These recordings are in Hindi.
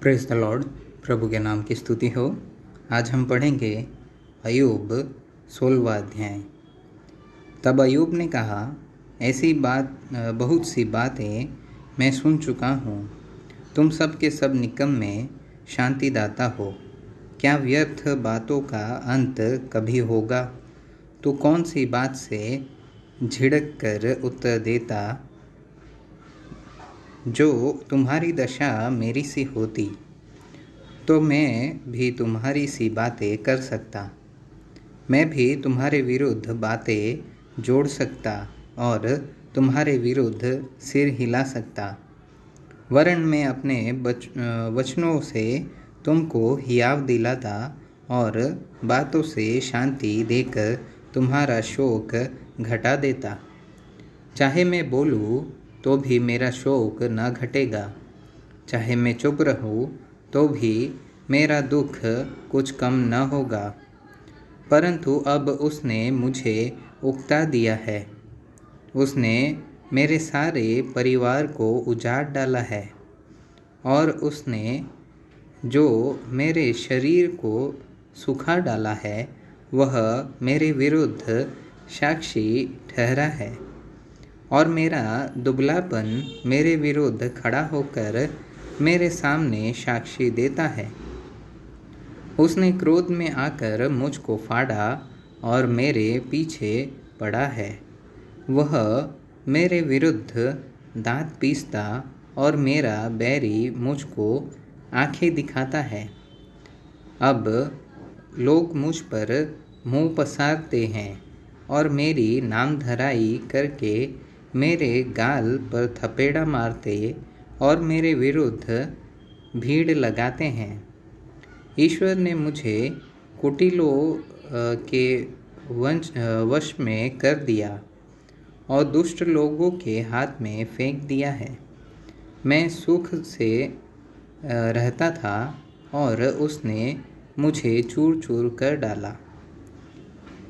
Praise the Lord. प्रभु के नाम की स्तुति हो। आज हम पढ़ेंगे अय्यूब 16वां अध्याय। तब अय्यूब ने कहा, ऐसी बहुत सी बातें मैं सुन चुका हूँ। तुम सब के सब निकम्मे शांतिदाता हो। क्या व्यर्थ बातों का अंत कभी होगा? तू कौन सी बात से झिड़क कर उत्तर देता? जो तुम्हारी दशा मेरी सी होती तो मैं भी तुम्हारी सी बातें कर सकता। मैं भी तुम्हारे विरुद्ध बातें जोड़ सकता और तुम्हारे विरुद्ध सिर हिला सकता। वरन मैं अपने वचनों से तुमको हियाव दिलाता और बातों से शांति देकर तुम्हारा शोक घटा देता। चाहे मैं बोलूँ तो भी मेरा शोक न घटेगा, चाहे मैं चुप रहूँ तो भी मेरा दुख कुछ कम न होगा। परंतु अब उसने मुझे उकता दिया है, उसने मेरे सारे परिवार को उजाड़ डाला है और उसने जो मेरे शरीर को सुखा डाला है वह मेरे विरुद्ध साक्षी ठहरा है और मेरा दुबलापन मेरे विरुद्ध खड़ा होकर मेरे सामने साक्षी देता है। उसने क्रोध में आकर मुझको फाड़ा और मेरे पीछे पड़ा है। वह मेरे विरुद्ध दांत पीसता और मेरा बैरी मुझको आंखें दिखाता है। अब लोग मुझ पर मुंह पसारते हैं और मेरी नामधराई करके मेरे गाल पर थपेड़ा मारते और मेरे विरुद्ध भीड़ लगाते हैं। ईश्वर ने मुझे कुटिलों के वश में कर दिया और दुष्ट लोगों के हाथ में फेंक दिया है। मैं सुख से रहता था और उसने मुझे चूर चूर कर डाला।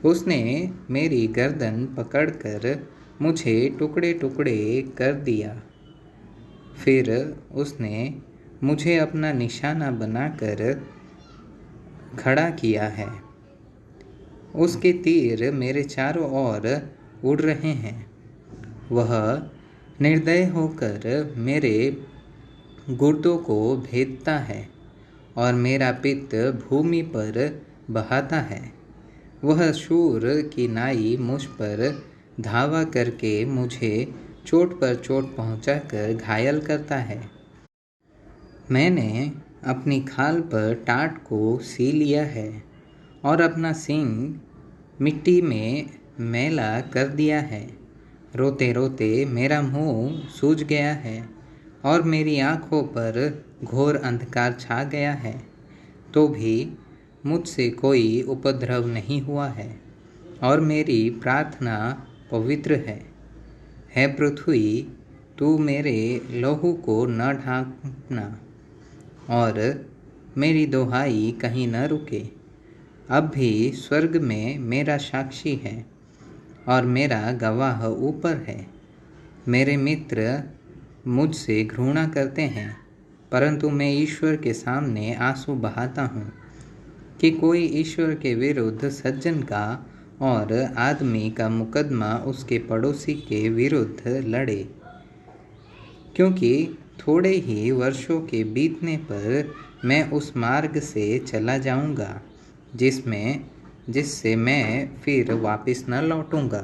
उसने मेरी गर्दन पकड़कर मुझे टुकड़े टुकड़े कर दिया। फिर उसने मुझे अपना निशाना बनाकर खड़ा किया है। उसके तीर मेरे चारों ओर उड़ रहे हैं। वह निर्दय होकर मेरे गुर्दों को भेदता है और मेरा पित्त भूमि पर बहाता है। वह शूर की नाई मुझ पर धावा करके मुझे चोट पर चोट पहुंचाकर घायल करता है। मैंने अपनी खाल पर टाट को सी लिया है और अपना सींग मिट्टी में मैला कर दिया है। रोते रोते मेरा मुंह सूज गया है और मेरी आँखों पर घोर अंधकार छा गया है। तो भी मुझसे कोई उपद्रव नहीं हुआ है और मेरी प्रार्थना पवित्र है। हे पृथ्वी, तू मेरे लहू को न ढांकना और मेरी दोहाई कहीं न रुके। अब भी स्वर्ग में मेरा साक्षी है और मेरा गवाह ऊपर है। मेरे मित्र मुझसे घृणा करते हैं, परंतु मैं ईश्वर के सामने आंसू बहाता हूँ कि कोई ईश्वर के विरुद्ध सज्जन का और आदमी का मुकदमा उसके पड़ोसी के विरुद्ध लड़े। क्योंकि थोड़े ही वर्षों के बीतने पर मैं उस मार्ग से चला जाऊंगा जिससे मैं फिर वापस न लौटूंगा।